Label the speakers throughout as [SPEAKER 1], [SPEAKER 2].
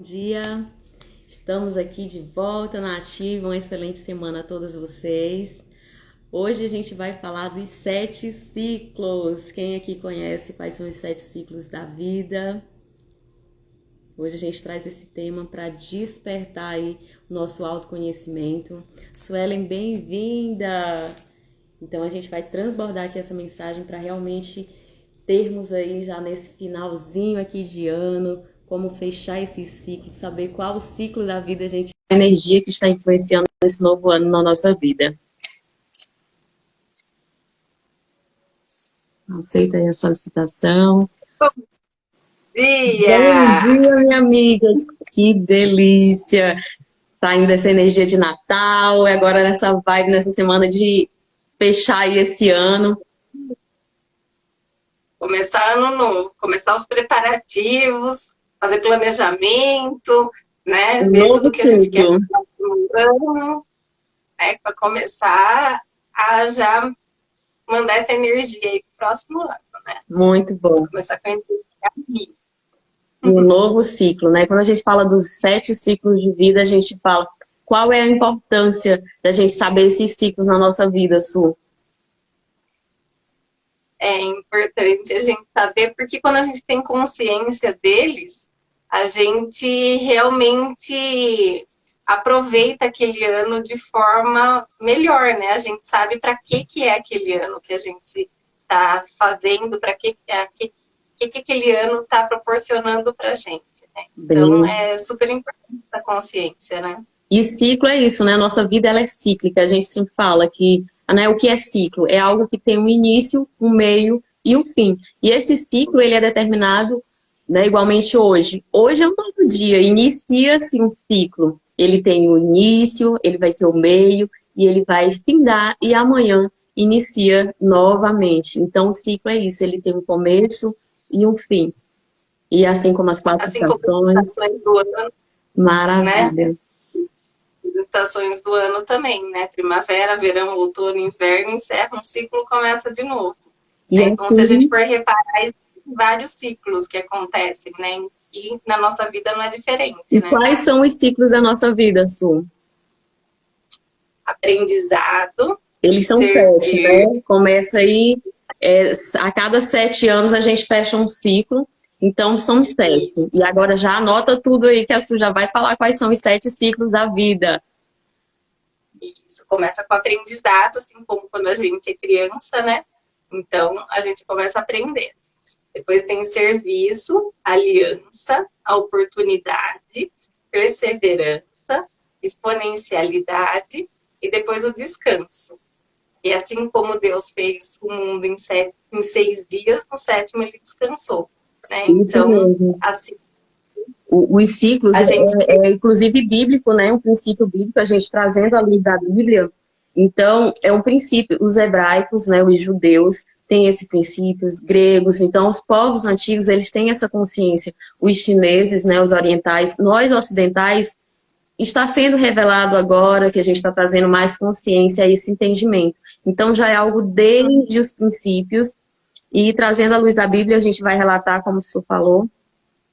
[SPEAKER 1] Dia, estamos aqui de volta na Ativa, uma excelente semana a todos vocês. Hoje a gente vai falar dos 7 ciclos. Quem aqui conhece quais são os 7 ciclos da vida? Hoje a gente traz esse tema para despertar aí o nosso autoconhecimento. Suelen, bem-vinda! Então a gente vai transbordar aqui essa mensagem para realmente termos aí já nesse finalzinho aqui de ano, como fechar esse ciclo, saber qual o ciclo da vida a energia que está influenciando esse novo ano na nossa vida. Aceita aí a solicitação.
[SPEAKER 2] Bom
[SPEAKER 1] Bom
[SPEAKER 2] dia!
[SPEAKER 1] dia, minha amiga! Que delícia! Saindo essa energia de Natal, e agora nessa vibe, nessa semana de fechar aí esse ano.
[SPEAKER 2] Começar ano novo, começar os preparativos, fazer planejamento, né?
[SPEAKER 1] Um
[SPEAKER 2] Ver
[SPEAKER 1] novo
[SPEAKER 2] tudo que a gente quer
[SPEAKER 1] ciclo.
[SPEAKER 2] para o ano, né? Para começar a já mandar essa energia aí para o próximo ano, né?
[SPEAKER 1] Muito bom.
[SPEAKER 2] Começar com a energia mil.
[SPEAKER 1] Um novo ciclo, né? Quando a gente fala dos 7 ciclos de vida, a gente fala qual é a importância da gente saber esses ciclos na nossa vida, Su?
[SPEAKER 2] É importante a gente saber, porque quando a gente tem consciência deles, a gente realmente aproveita aquele ano de forma melhor, né? A gente sabe para que é aquele ano que a gente está fazendo, para que aquele ano está proporcionando para a gente, né? Então
[SPEAKER 1] Bem,
[SPEAKER 2] é super importante a consciência, né?
[SPEAKER 1] e ciclo é isso, né? A nossa vida ela é cíclica. A gente sempre fala que, né, o que é ciclo? É algo que tem um início, um meio e um fim. E esse ciclo ele é determinado, né, igualmente hoje. Hoje é um novo dia, inicia-se um ciclo. Ele tem o início, ele vai ter o meio e ele vai findar e amanhã inicia novamente. Então o ciclo é isso, ele tem um começo e um fim. E assim como as 4
[SPEAKER 2] Assim como as
[SPEAKER 1] estações,
[SPEAKER 2] estações do ano, né?
[SPEAKER 1] maravilha.
[SPEAKER 2] As estações do ano também, né? Primavera, verão, outono, inverno, encerra um ciclo, começa de novo.
[SPEAKER 1] E
[SPEAKER 2] Né? Então, se a gente
[SPEAKER 1] assim,
[SPEAKER 2] for reparar, existem vários ciclos que acontecem, né? E na nossa vida não é diferente,
[SPEAKER 1] e
[SPEAKER 2] né?
[SPEAKER 1] quais são os ciclos da nossa vida, Su?
[SPEAKER 2] Aprendizado,
[SPEAKER 1] Eles são 7,
[SPEAKER 2] servir,
[SPEAKER 1] né? Começa aí, a cada 7 anos a gente fecha um ciclo, então são 7.
[SPEAKER 2] isso,
[SPEAKER 1] E agora já anota tudo aí que a Su já vai falar quais são os 7 ciclos da vida.
[SPEAKER 2] isso. Começa com aprendizado, assim como quando a gente é criança, né? Então, a gente começa a aprender. Depois tem serviço, aliança, a oportunidade, perseverança, exponencialidade e depois o descanso. E assim como Deus fez o mundo em 6 dias, no sétimo ele descansou. Né?
[SPEAKER 1] Isso
[SPEAKER 2] Então,
[SPEAKER 1] mesmo.
[SPEAKER 2] assim,
[SPEAKER 1] Os ciclos
[SPEAKER 2] a gente.
[SPEAKER 1] é inclusive bíblico, né? Um princípio bíblico, a gente trazendo a luz da Bíblia. Então, é um princípio. Os hebraicos, né, os judeus, têm esse princípio, os gregos. Então, os povos antigos, eles têm essa consciência. Os chineses, né, os orientais, nós ocidentais, está sendo revelado agora que a gente está trazendo mais consciência a esse entendimento. Então, já é algo desde os princípios. E trazendo a luz da Bíblia, a gente vai relatar, como o senhor falou,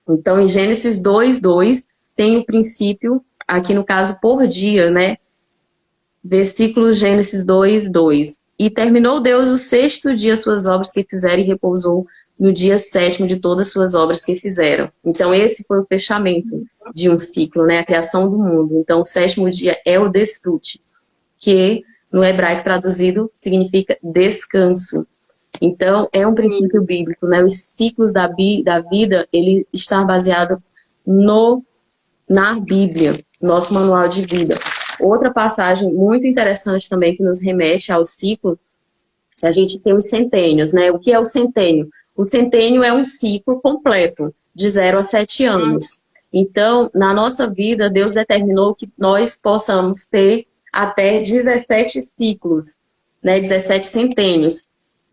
[SPEAKER 1] então, em Gênesis 2:2, tem o princípio, aqui no caso, por dia, né? Versículo Gênesis 2:2. E terminou Deus o 6º dia suas obras que fizeram e repousou no dia 7º de todas as suas obras que fizeram. Então, esse foi o fechamento de um ciclo, né? A criação do mundo. Então, o 7º dia é o desfrute, que no hebraico traduzido significa descanso. Então, é um princípio bíblico, né? Os ciclos da vida, ele está baseado no, na Bíblia, nosso manual de vida. Outra passagem muito interessante também que nos remete ao ciclo, a gente tem os centênios, né? O que é o centênio? O centênio é um ciclo completo, de 0 a 7 anos. Então, na nossa vida, Deus determinou que nós possamos ter até 17 ciclos, né? 17 centênios.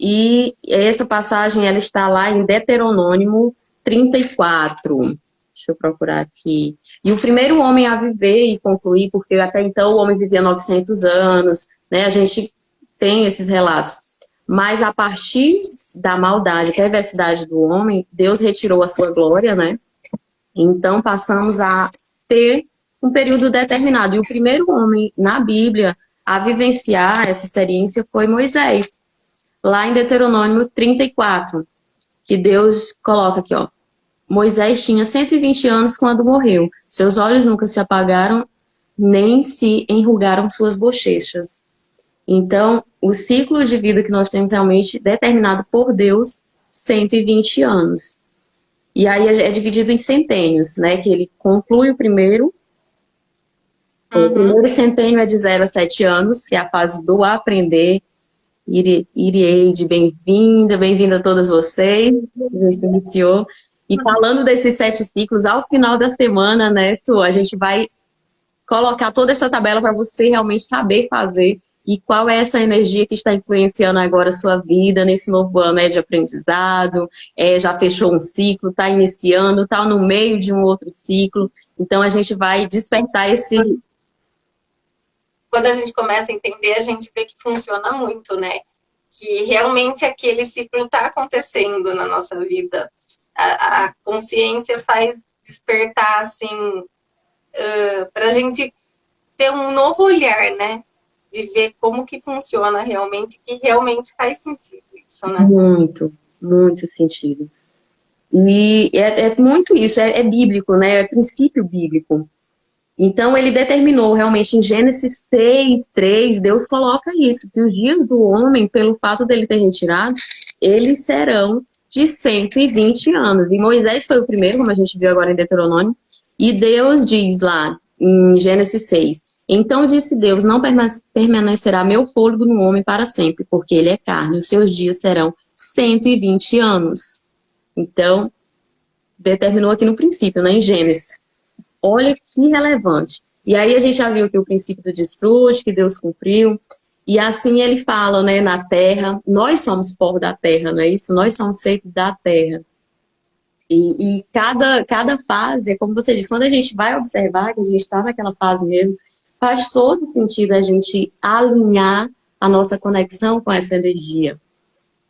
[SPEAKER 1] E essa passagem, ela está lá em Deuteronômio 34. Deixa eu procurar aqui. E o primeiro homem a viver e concluir, porque até então o homem vivia 900 anos, né? A gente tem esses relatos. Mas a partir da maldade, perversidade do homem, Deus retirou a sua glória, né? Então, passamos a ter um período determinado. E o primeiro homem na Bíblia a vivenciar essa experiência foi Moisés, lá em Deuteronômio 34, que Deus coloca aqui, ó. Moisés tinha 120 anos quando morreu. Seus olhos nunca se apagaram, nem se enrugaram suas bochechas. Então, o ciclo de vida que nós temos realmente determinado por Deus, 120 anos. E aí é dividido em centênios, né? Que ele conclui o primeiro. O primeiro centênio é de 0 a 7 anos, que é a fase do aprender. Iriade, bem-vinda, bem-vinda a todas vocês. A gente iniciou. E falando desses 7 ciclos, ao final da semana, né, Su, a gente vai colocar toda essa tabela para você realmente saber fazer e qual é essa energia que está influenciando agora a sua vida nesse novo ano, né, de aprendizado, já fechou um ciclo, está iniciando, está no meio de um outro ciclo. Então, a gente vai despertar esse...
[SPEAKER 2] Quando a gente começa a entender, a gente vê que funciona muito, né? Que realmente aquele ciclo está acontecendo na nossa vida. A consciência faz despertar, assim, para a gente ter um novo olhar, né? De ver como que funciona realmente, que realmente faz sentido isso, né?
[SPEAKER 1] Muito, muito sentido. E é muito isso, é bíblico, né? É princípio bíblico. Então, ele determinou realmente em Gênesis 6:3, Deus coloca isso, que os dias do homem, pelo fato dele ter retirado, eles serão de 120 anos. E Moisés foi o primeiro, como a gente viu agora em Deuteronômio, e Deus diz lá em Gênesis 6, então disse Deus, não permanecerá meu fôlego no homem para sempre, porque ele é carne, os seus dias serão 120 anos. Então, determinou aqui no princípio, né, em Gênesis. Olha que relevante. E aí a gente já viu que o princípio do desfrute, que Deus cumpriu. E assim ele fala, né, na terra. Nós somos pó da terra, não é isso? Nós somos feitos da terra. E cada fase, é como você disse, quando a gente vai observar que a gente está naquela fase mesmo, faz todo sentido a gente alinhar a nossa conexão com essa energia,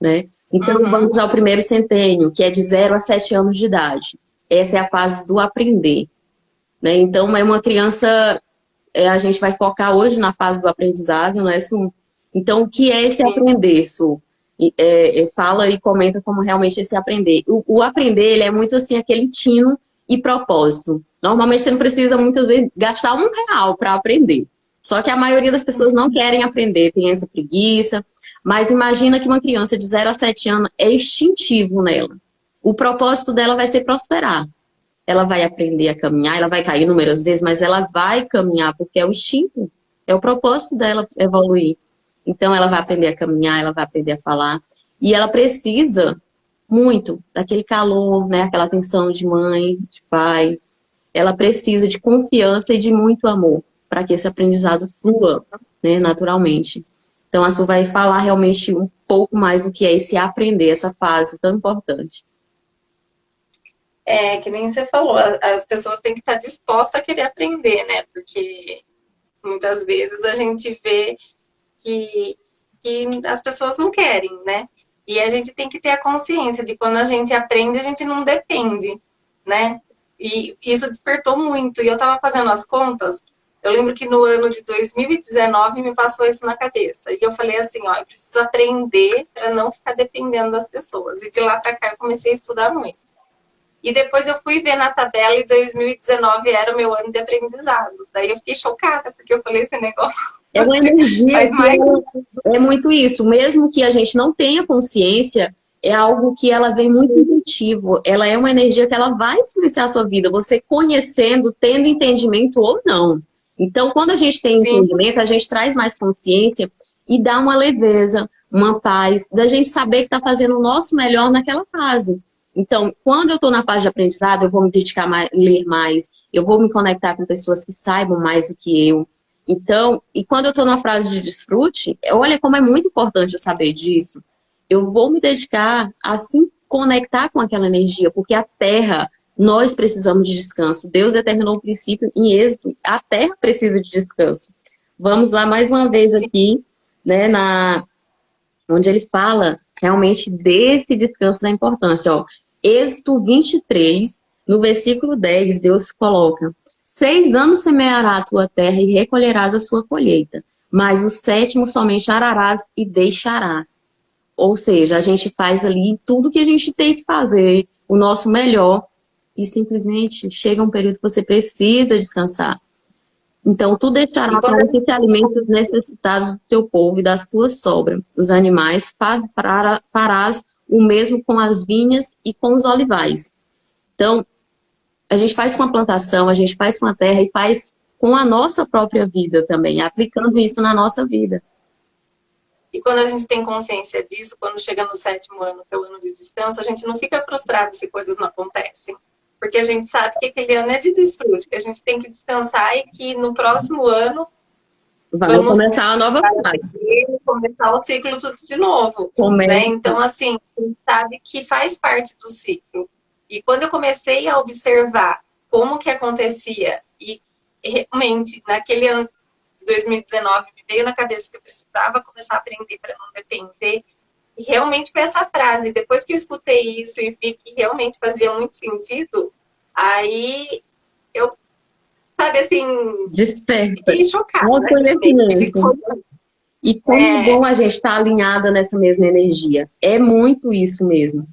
[SPEAKER 1] né? Então, vamos ao primeiro centênio, que é de 0 a 7 anos de idade. Essa é a fase do aprender. Né? Então, é uma criança, a gente vai focar hoje na fase do aprendizado, né, Su? Então, o que é esse aprender, Su? Fala e comenta como realmente esse aprender. O aprender, ele é muito assim, aquele tino e propósito. Normalmente, você não precisa, muitas vezes, gastar R$ 1 para aprender. Só que a maioria das pessoas não querem aprender, tem essa preguiça. Mas imagina que uma criança de 0 a 7 anos é instintivo nela. O propósito dela vai ser prosperar. Ela vai aprender a caminhar, ela vai cair inúmeras vezes, mas ela vai caminhar, porque é o instinto, é o propósito dela evoluir. Então, ela vai aprender a caminhar, ela vai aprender a falar. E ela precisa muito daquele calor, né? Aquela atenção de mãe, de pai. Ela precisa de confiança e de muito amor para que esse aprendizado flua, né, naturalmente. Então, a Su vai falar realmente um pouco mais do que é esse aprender, essa fase tão importante.
[SPEAKER 2] Que nem você falou, as pessoas têm que estar dispostas a querer aprender, né? Porque muitas vezes a gente vê que as pessoas não querem, né? E a gente tem que ter a consciência de quando a gente aprende, a gente não depende, né? E isso despertou muito. E eu tava fazendo as contas, eu lembro que no ano de 2019 me passou isso na cabeça. E eu falei assim, ó, eu preciso aprender para não ficar dependendo das pessoas. E de lá para cá eu comecei a estudar muito. E depois eu fui ver na tabela e 2019 era o meu ano de aprendizado. Daí eu fiquei chocada, porque eu falei esse negócio.
[SPEAKER 1] É uma energia
[SPEAKER 2] Faz mais...
[SPEAKER 1] é muito isso. Mesmo que a gente não tenha consciência, é algo que ela vem muito intuitivo. Ela é uma energia que ela vai influenciar a sua vida. Você conhecendo, tendo entendimento ou não. Então, quando a gente tem entendimento, a gente traz mais consciência e dá uma leveza, uma paz, da gente saber que está fazendo o nosso melhor naquela fase. Então, quando eu estou na fase de aprendizado, eu vou me dedicar a ler mais, eu vou me conectar com pessoas que saibam mais do que eu. Então, e quando eu estou na fase de desfrute, olha como é muito importante eu saber disso. Eu vou me dedicar a se conectar com aquela energia, porque a Terra, nós precisamos de descanso. Deus determinou o princípio em Êxodo, a Terra precisa de descanso. Vamos lá mais uma vez aqui, né, onde ele fala realmente desse descanso da importância. Ó. Êxodo 23, No versículo 10, Deus coloca: 6 anos semeará a tua terra e recolherás a sua colheita, mas o sétimo somente ararás e deixará. Ou seja, a gente faz ali tudo que a gente tem que fazer, o nosso melhor, e simplesmente chega um período que você precisa descansar. Então, tu
[SPEAKER 2] E
[SPEAKER 1] deixará
[SPEAKER 2] quando
[SPEAKER 1] para
[SPEAKER 2] a
[SPEAKER 1] que
[SPEAKER 2] gente
[SPEAKER 1] se alimente os necessitados do teu povo e das tuas sobras. Os animais farás o mesmo com as vinhas e com os olivais. Então, a gente faz com a plantação, a gente faz com a terra e faz com a nossa própria vida também, aplicando isso na nossa vida.
[SPEAKER 2] E quando a gente tem consciência disso, quando chega no 7º ano, que é o ano de descanso, a gente não fica frustrado se coisas não acontecem. Porque a gente sabe que aquele ano é de desfrute, que a gente tem que descansar e que no próximo ano
[SPEAKER 1] Vai
[SPEAKER 2] vamos
[SPEAKER 1] começar a nova fase.
[SPEAKER 2] começar o ciclo tudo de novo. Né?
[SPEAKER 1] Começa.
[SPEAKER 2] Então, assim, a gente sabe que faz parte do ciclo. E quando eu comecei a observar como que acontecia, e realmente, naquele ano de 2019, me veio na cabeça que eu precisava começar a aprender para não depender. E realmente foi essa frase. Depois que eu escutei isso e vi que realmente fazia muito sentido, aí eu, sabe assim,
[SPEAKER 1] Desperta.
[SPEAKER 2] fiquei chocada. Realmente.
[SPEAKER 1] Autoconhecimento. E como é bom a gente estar alinhada nessa mesma energia. É muito isso mesmo.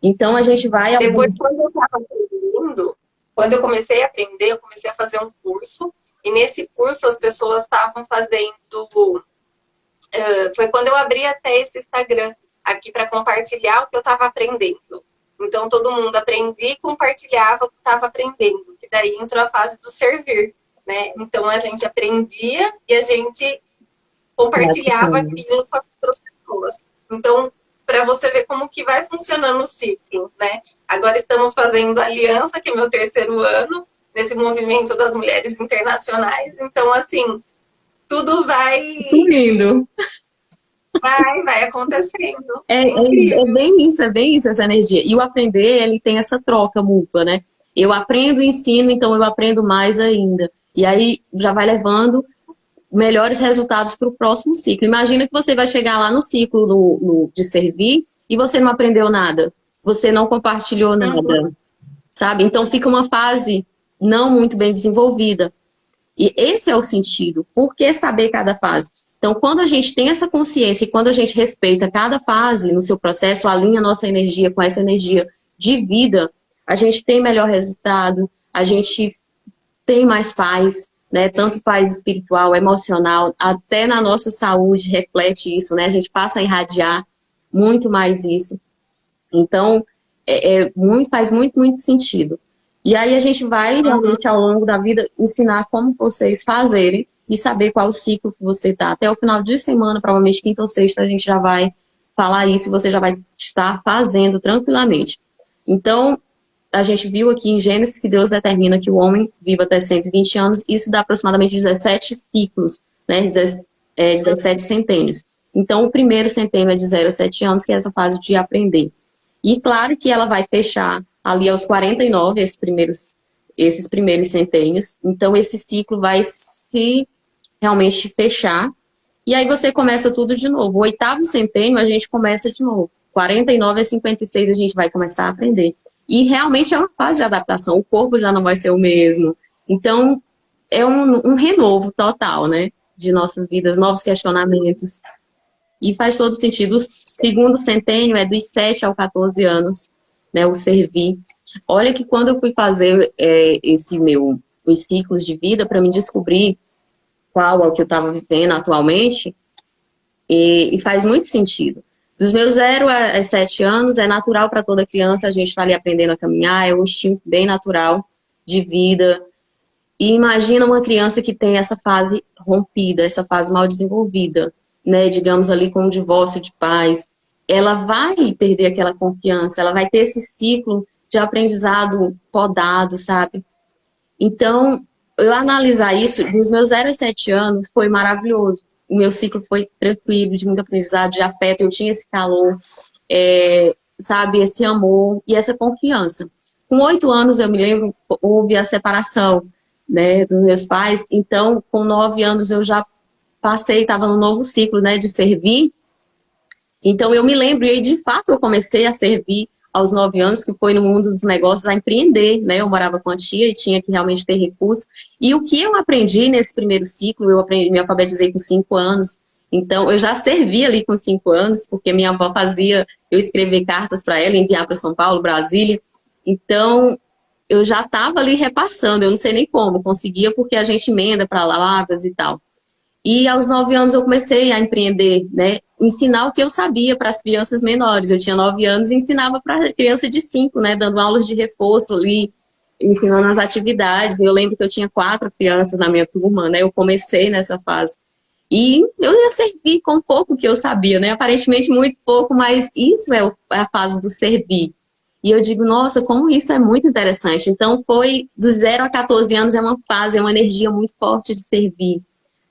[SPEAKER 1] Então a gente vai...
[SPEAKER 2] Depois, quando eu estava aprendendo, quando eu comecei a aprender, eu comecei a fazer um curso. E nesse curso as pessoas estavam fazendo... foi quando eu abri até esse Instagram aqui para compartilhar o que eu estava aprendendo. Então todo mundo aprendia e compartilhava o que estava aprendendo. Que daí entrou a fase do servir. Né? Então a gente aprendia e a gente compartilhava aquilo com as outras pessoas. Então, para você ver como que vai funcionando o ciclo, né? Agora estamos fazendo Aliança, que é meu 3º ano, nesse movimento das mulheres internacionais. Então, assim, tudo vai...
[SPEAKER 1] Lindo.
[SPEAKER 2] Vai acontecendo.
[SPEAKER 1] É bem isso essa energia. E o aprender, ele tem essa troca mútua, né? Eu aprendo e ensino, então eu aprendo mais ainda. E aí já vai levando melhores resultados para o próximo ciclo. Imagina que você vai chegar lá no ciclo de servir e você não aprendeu nada. Você não compartilhou nada, sabe? Então fica uma fase não muito bem desenvolvida. E esse é o sentido. Por que saber cada fase? Então, quando a gente tem essa consciência e quando a gente respeita cada fase no seu processo, alinha a nossa energia com essa energia de vida, a gente tem melhor resultado, a gente tem mais paz, né? Tanto paz espiritual, emocional, até na nossa saúde reflete isso, né? A gente passa a irradiar muito mais isso. Então, faz muito, muito sentido. E aí a gente vai realmente ao longo da vida ensinar como vocês fazerem e saber qual o ciclo que você está. Até o final de semana, provavelmente quinta ou sexta, a gente já vai falar isso e você já vai estar fazendo tranquilamente. Então, a gente viu aqui em Gênesis que Deus determina que o homem viva até 120 anos, isso dá aproximadamente 17 ciclos, né? 17 centênios. Então, o primeiro centênio é de 0 a 7 anos, que é essa fase de aprender. E claro que ela vai fechar ali aos 49, esses primeiros centênios. Então, esse ciclo vai se realmente fechar. E aí você começa tudo de novo. O 8º centênio, a gente começa de novo. 49 a 56, a gente vai começar a aprender. E realmente é uma fase de adaptação. O corpo já não vai ser o mesmo. Então, é um renovo total, né? De nossas vidas, novos questionamentos. E faz todo sentido. O segundo centênio é dos 7 aos 14 anos, né? O servir. Olha que quando eu fui fazer os ciclos de vida para me descobrir qual é o que eu estava vivendo atualmente, e faz muito sentido. Dos meus 0 a 7 anos, é natural para toda criança, a gente está ali aprendendo a caminhar, é um instinto bem natural de vida. E imagina uma criança que tem essa fase rompida, essa fase mal desenvolvida, né? Digamos ali com o divórcio de pais. Ela vai perder aquela confiança, ela vai ter esse ciclo de aprendizado podado, sabe? Então, eu analisar isso, dos meus 0 a 7 anos, foi maravilhoso. O meu ciclo foi tranquilo, de muito aprendizado, de afeto, eu tinha esse calor, sabe, esse amor e essa confiança. Com 8 anos, eu me lembro, houve a separação, né, dos meus pais, então, com 9 anos, eu já passei, estava no novo ciclo, né, de servir. Então, eu me lembro, e aí, de fato, eu comecei a servir aos 9 anos, que foi no mundo dos negócios, a empreender, né? Eu morava com a tia e tinha que realmente ter recursos. E o que eu aprendi nesse primeiro ciclo, eu aprendi, me alfabetizei com 5 anos, então eu já servi ali com 5 anos, porque minha avó fazia eu escrever cartas para ela, enviar para São Paulo, Brasília. Então, eu já estava ali repassando, eu não sei nem como, conseguia porque a gente emenda para palavras e tal. E aos 9 anos eu comecei a empreender, né? Ensinar o que eu sabia para as crianças menores. Eu tinha 9 anos e ensinava para criança de 5, né? Dando aulas de reforço ali, ensinando as atividades. Eu lembro que eu tinha 4 crianças na minha turma, né? Eu comecei nessa fase. E eu ia servir com pouco que eu sabia, né? Aparentemente muito pouco, mas isso é a fase do servir. E eu digo, nossa, como isso é muito interessante. Então, foi dos 0 a 14 anos, é uma fase, é uma energia muito forte de servir,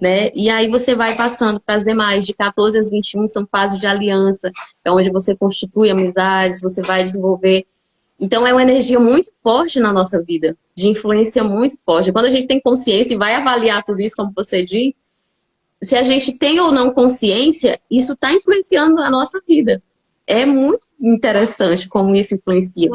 [SPEAKER 1] né? E aí você vai passando para as demais, de 14 aos 21 são fases de aliança, é onde você constitui amizades, você vai desenvolver. Então, é uma energia muito forte na nossa vida, de influência muito forte. Quando a gente tem consciência e vai avaliar tudo isso, como você diz, se a gente tem ou não consciência, isso está influenciando a nossa vida. É muito interessante como isso influencia.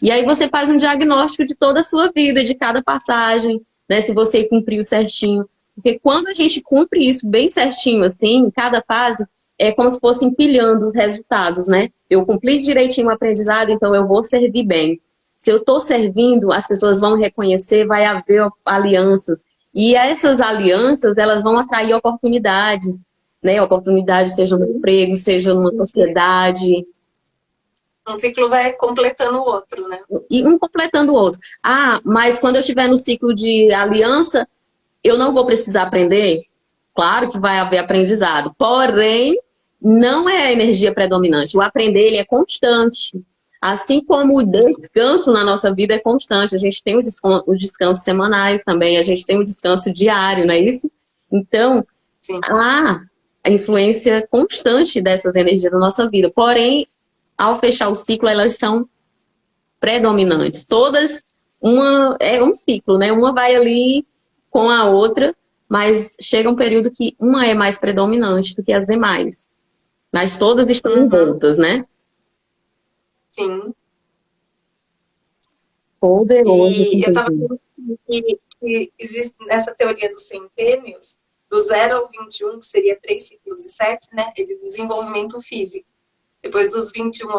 [SPEAKER 1] E aí você faz um diagnóstico de toda a sua vida, de cada passagem, né? Se você cumpriu certinho. Porque quando a gente cumpre isso bem certinho, assim, em cada fase, é como se fosse empilhando os resultados, né? Eu cumpri direitinho o aprendizado, então eu vou servir bem. Se eu estou servindo, as pessoas vão reconhecer, vai haver alianças. E essas alianças, elas vão atrair oportunidades, né? Oportunidades, seja no emprego, seja numa sociedade.
[SPEAKER 2] Um ciclo vai completando o outro, né?
[SPEAKER 1] E um completando o outro. Ah, mas quando eu estiver no ciclo de aliança, eu não vou precisar aprender? Claro que vai haver aprendizado. Porém, não é a energia predominante. O aprender, ele é constante. Assim como o descanso na nossa vida é constante. A gente tem o descanso semanais também, a gente tem o descanso diário, não é isso? Então,
[SPEAKER 2] Sim.
[SPEAKER 1] há a influência constante dessas energias na nossa vida. Porém, ao fechar o ciclo, elas são predominantes. Todas, é um ciclo, né? Uma vai ali com a outra, mas chega um período que uma é mais predominante do que as demais. Mas todas estão envoltas, né?
[SPEAKER 2] Sim.
[SPEAKER 1] Poderoso.
[SPEAKER 2] E eu estava vendo que existe nessa teoria dos centênios, do 0 ao 21, que seria 3 ciclos e 7, né? É de desenvolvimento físico. Depois dos 21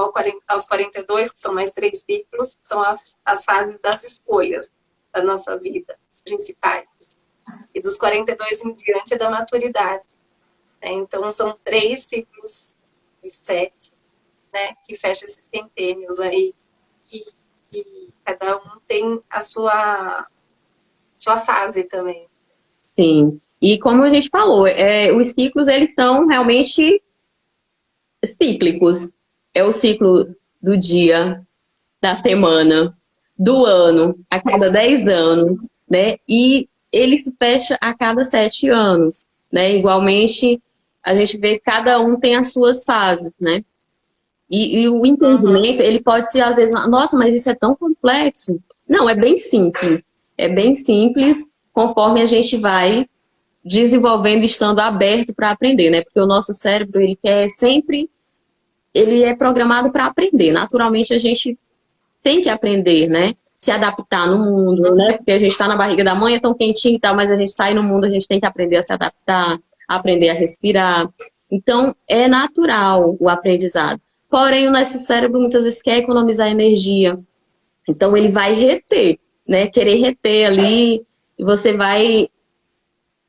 [SPEAKER 2] aos 42, que são mais 3 ciclos, são as fases das escolhas da nossa vida, as principais. E dos 42 em diante é da maturidade. Né? Então, são 3 ciclos de 7, né? Que fecha esses centênios aí, que cada um tem a sua fase também.
[SPEAKER 1] Sim. E como a gente falou, os ciclos, eles são realmente cíclicos. É o ciclo do dia, da semana, do ano, a cada 10 anos, né? E ele se fecha a cada 7 anos, né? Igualmente, a gente vê que cada um tem as suas fases, né? E o entendimento, ele pode ser, às vezes, nossa, mas isso é tão complexo. Não, é bem simples. É bem simples, conforme a gente vai desenvolvendo, estando aberto para aprender, né? Porque o nosso cérebro, ele quer sempre, ele é programado para aprender. Naturalmente, a gente tem que aprender, né? Se adaptar no mundo, né? Porque a gente está na barriga da mãe, é tão quentinho e tal, mas a gente sai no mundo, a gente tem que aprender a se adaptar, aprender a respirar. Então, é natural o aprendizado. Porém, o nosso cérebro muitas vezes quer economizar energia. Então, ele vai reter, né? Querer reter ali, e você vai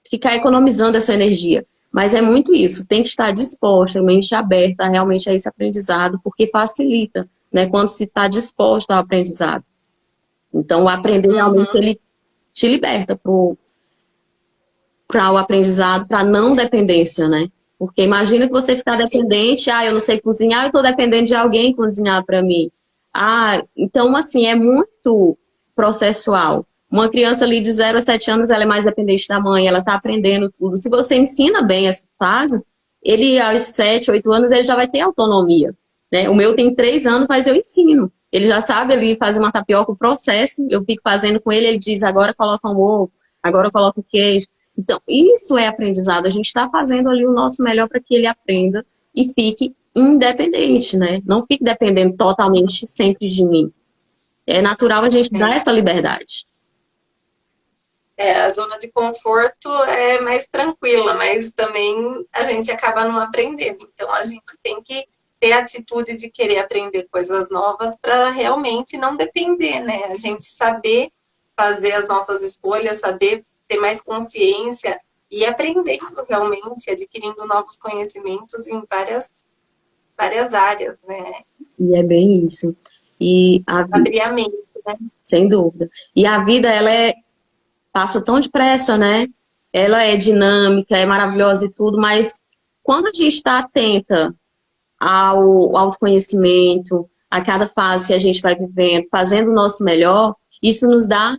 [SPEAKER 1] ficar economizando essa energia. Mas é muito isso, tem que estar disposta, mente aberta realmente a esse aprendizado, porque facilita, né? Quando se está disposto ao aprendizado. Então, o aprender realmente, ele te liberta para o aprendizado, para não dependência, né? Porque imagina que você ficar dependente, eu não sei cozinhar, eu estou dependendo de alguém cozinhar para mim. Então, assim, é muito processual. Uma criança ali de 0 a 7 anos, ela é mais dependente da mãe, ela está aprendendo tudo. Se você ensina bem essas fases, ele aos 7, 8 anos, ele já vai ter autonomia. Né? O meu tem 3 anos, mas eu ensino. Ele já sabe ali fazer uma tapioca, o processo, eu fico fazendo com ele, ele diz, agora coloca um ovo, agora coloca o queijo. Então, isso é aprendizado. A gente está fazendo ali o nosso melhor para que ele aprenda e fique independente, né? Não fique dependendo totalmente sempre de mim. É natural a gente dar essa liberdade.
[SPEAKER 2] A zona de conforto é mais tranquila, mas também a gente acaba não aprendendo. Então, a gente tem que ter a atitude de querer aprender coisas novas para realmente não depender, né? A gente saber fazer as nossas escolhas, saber ter mais consciência e aprendendo realmente, adquirindo novos conhecimentos em várias áreas, né?
[SPEAKER 1] E é bem isso. E
[SPEAKER 2] Abrir a mente, né?
[SPEAKER 1] sem dúvida. E a vida, passa tão depressa, né? Ela é dinâmica, é maravilhosa e tudo, mas quando a gente está atenta ao autoconhecimento, a cada fase que a gente vai vivendo, fazendo o nosso melhor, isso nos dá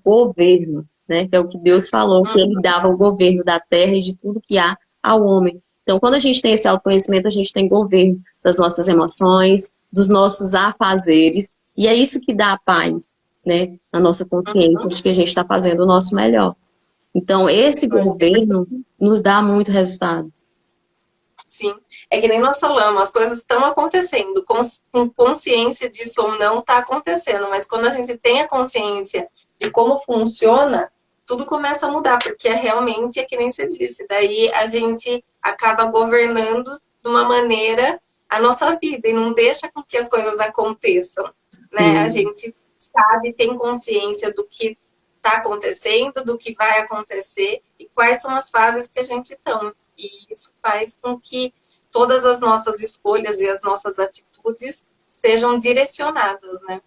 [SPEAKER 1] governo, né? Que é o que Deus falou, que Ele dava o governo da terra e de tudo que há ao homem. Então, quando a gente tem esse autoconhecimento, a gente tem governo das nossas emoções, dos nossos afazeres, e é isso que dá a paz, né? Na nossa consciência, de que a gente está fazendo o nosso melhor. Então, esse governo nos dá muito resultado.
[SPEAKER 2] Sim, é que nem nós falamos, as coisas estão acontecendo, com consciência disso ou não, está acontecendo, mas quando a gente tem a consciência de como funciona, tudo começa a mudar, porque realmente é que nem você disse, daí a gente acaba governando de uma maneira a nossa vida e não deixa com que as coisas aconteçam, né? A gente sabe, tem consciência do que está acontecendo, do que vai acontecer e quais são as fases que a gente está. E isso faz com que todas as nossas escolhas e as nossas atitudes sejam direcionadas, né?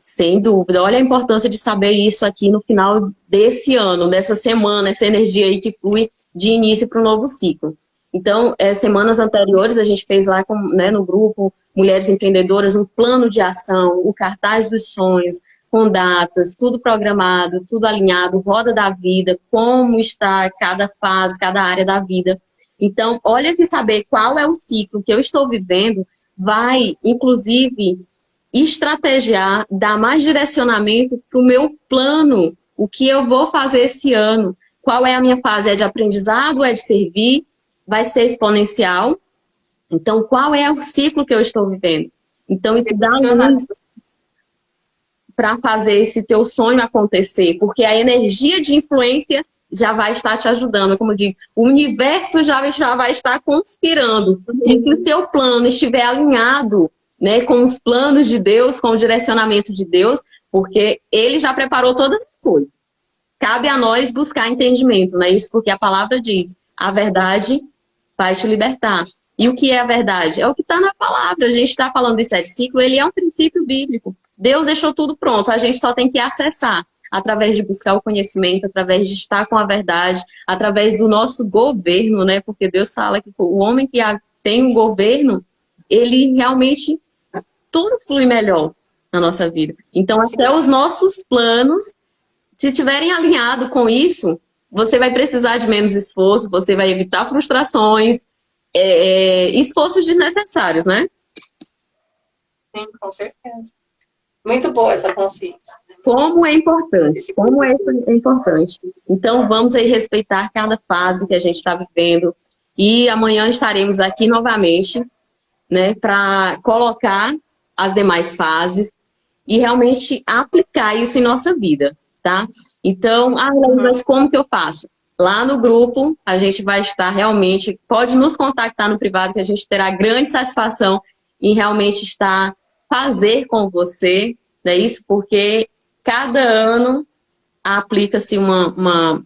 [SPEAKER 1] Sem dúvida. Olha a importância de saber isso aqui no final desse ano, dessa semana, essa energia aí que flui de início para o novo ciclo. Então, semanas anteriores, a gente fez lá né, no grupo Mulheres Empreendedoras um plano de ação, o cartaz dos sonhos, com datas, tudo programado, tudo alinhado, roda da vida, como está cada fase, cada área da vida. Então, olha que saber qual é o ciclo que eu estou vivendo vai, inclusive, estrategiar, dar mais direcionamento para o meu plano, o que eu vou fazer esse ano. Qual é a minha fase? É de aprendizado? É de servir? Vai ser exponencial? Então, qual é o ciclo que eu estou vivendo? Então, isso dá luz para fazer esse teu sonho acontecer, porque a energia de influência já vai estar te ajudando. Como eu digo, o universo já vai estar conspirando. E se o seu plano estiver alinhado, né, com os planos de Deus, com o direcionamento de Deus, porque Ele já preparou todas as coisas. Cabe a nós buscar entendimento, né? Isso porque a palavra diz, a verdade vai te libertar. E o que é a verdade? É o que está na palavra. A gente está falando de 7 ciclos, ele é um princípio bíblico. Deus deixou tudo pronto, a gente só tem que acessar através de buscar o conhecimento, através de estar com a verdade, através do nosso governo, né? Porque Deus fala que o homem que tem um governo, ele realmente, tudo flui melhor na nossa vida. Então, até os nossos planos, se estiverem alinhados com isso, você vai precisar de menos esforço, você vai evitar frustrações, esforços desnecessários, né?
[SPEAKER 2] Sim, com certeza. Muito boa essa consciência.
[SPEAKER 1] Como é importante, como é importante. Então, vamos aí respeitar cada fase que a gente está vivendo. E amanhã estaremos aqui novamente, né, para colocar as demais fases e realmente aplicar isso em nossa vida, tá? Então, mas como que eu faço? Lá no grupo, a gente vai estar realmente, pode nos contactar no privado, que a gente terá grande satisfação em realmente fazer com você, né, isso? Porque cada ano aplica-se uma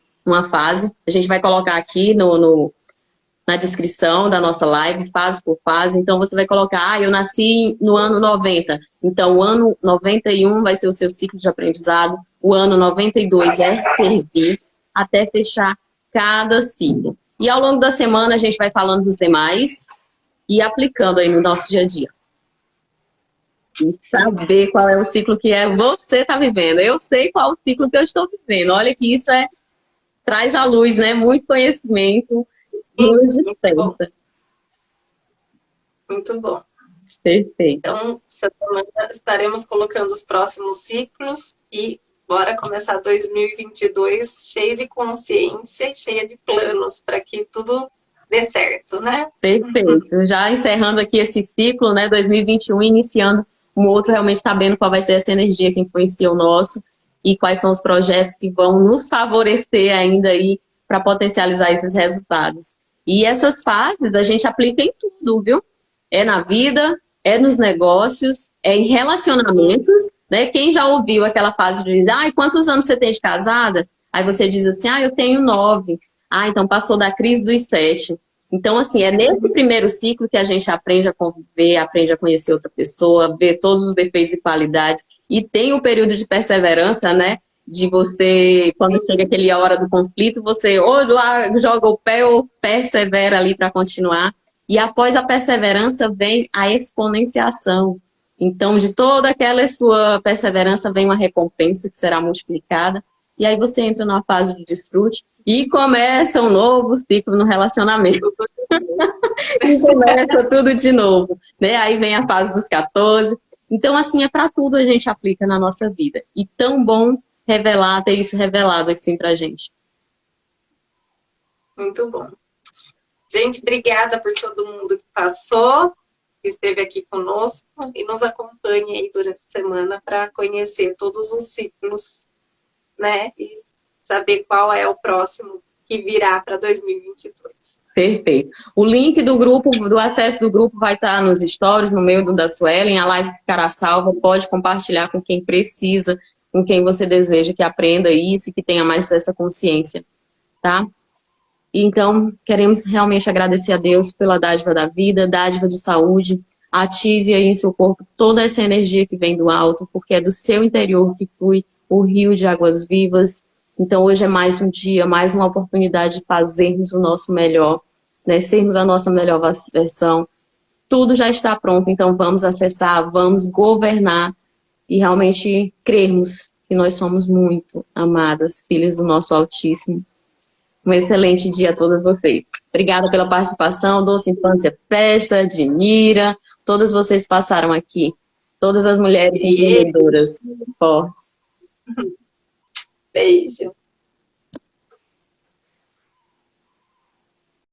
[SPEAKER 1] fase. A gente vai colocar aqui na descrição da nossa live, fase por fase. Então, você vai colocar, eu nasci no ano 90. Então, o ano 91 vai ser o seu ciclo de aprendizado. O ano 92 é servir, até fechar cada ciclo. E ao longo da semana, a gente vai falando dos demais e aplicando aí no nosso dia a dia. E saber qual é o ciclo que você está vivendo. Eu sei qual é o ciclo que eu estou vivendo. Olha que isso traz à luz, né? Muito conhecimento.
[SPEAKER 2] Muito bom. Muito bom.
[SPEAKER 1] Perfeito.
[SPEAKER 2] Então, essa semana estaremos colocando os próximos ciclos e bora começar 2022 cheio de consciência e cheia de planos para que tudo dê certo, né?
[SPEAKER 1] Perfeito. Já encerrando aqui esse ciclo, né, 2021, iniciando um outro, realmente sabendo qual vai ser essa energia que influencia o nosso e quais são os projetos que vão nos favorecer ainda aí para potencializar esses resultados. E essas fases a gente aplica em tudo, viu? É na vida, é nos negócios, é em relacionamentos, né? Quem já ouviu aquela fase de, quantos anos você tem de casada? Aí você diz assim, eu tenho 9. Então passou da crise dos 7. Então, assim, é nesse primeiro ciclo que a gente aprende a conviver, aprende a conhecer outra pessoa, ver todos os defeitos e qualidades. E tem o período de perseverança, né? De você, quando chega aquele hora do conflito, você ou lá joga o pé ou persevera ali para continuar. E após a perseverança vem a exponenciação. Então, de toda aquela sua perseverança vem uma recompensa que será multiplicada. E aí você entra numa fase de desfrute e começa um novo ciclo no relacionamento. E começa tudo de novo, né? Aí vem a fase dos 14. Então, assim, é para tudo a gente aplica na nossa vida. E tão bom revelar, ter isso revelado assim pra gente.
[SPEAKER 2] Muito bom. Gente, obrigada por todo mundo que passou, que esteve aqui conosco e nos acompanhe aí durante a semana para conhecer todos os ciclos, né? E saber qual é o próximo que virá para 2022.
[SPEAKER 1] Perfeito. O link do grupo, do acesso do grupo vai estar nos stories, no meio do da Suelen, a live ficará salva, pode compartilhar com quem precisa, com quem você deseja que aprenda isso e que tenha mais essa consciência, tá? Então, queremos realmente agradecer a Deus pela dádiva da vida, dádiva de saúde. Ative aí em seu corpo toda essa energia que vem do alto, porque é do seu interior que flui o rio de águas vivas. Então, hoje é mais um dia, mais uma oportunidade de fazermos o nosso melhor, né? Sermos a nossa melhor versão. Tudo já está pronto, então vamos acessar, vamos governar e realmente crermos que nós somos muito amadas, filhas do nosso Altíssimo. Um excelente dia a todas vocês. Obrigada pela participação, Doce Infância Festa, Dinira, todas vocês passaram aqui. Todas as mulheres empreendedoras fortes.
[SPEAKER 2] Beijo.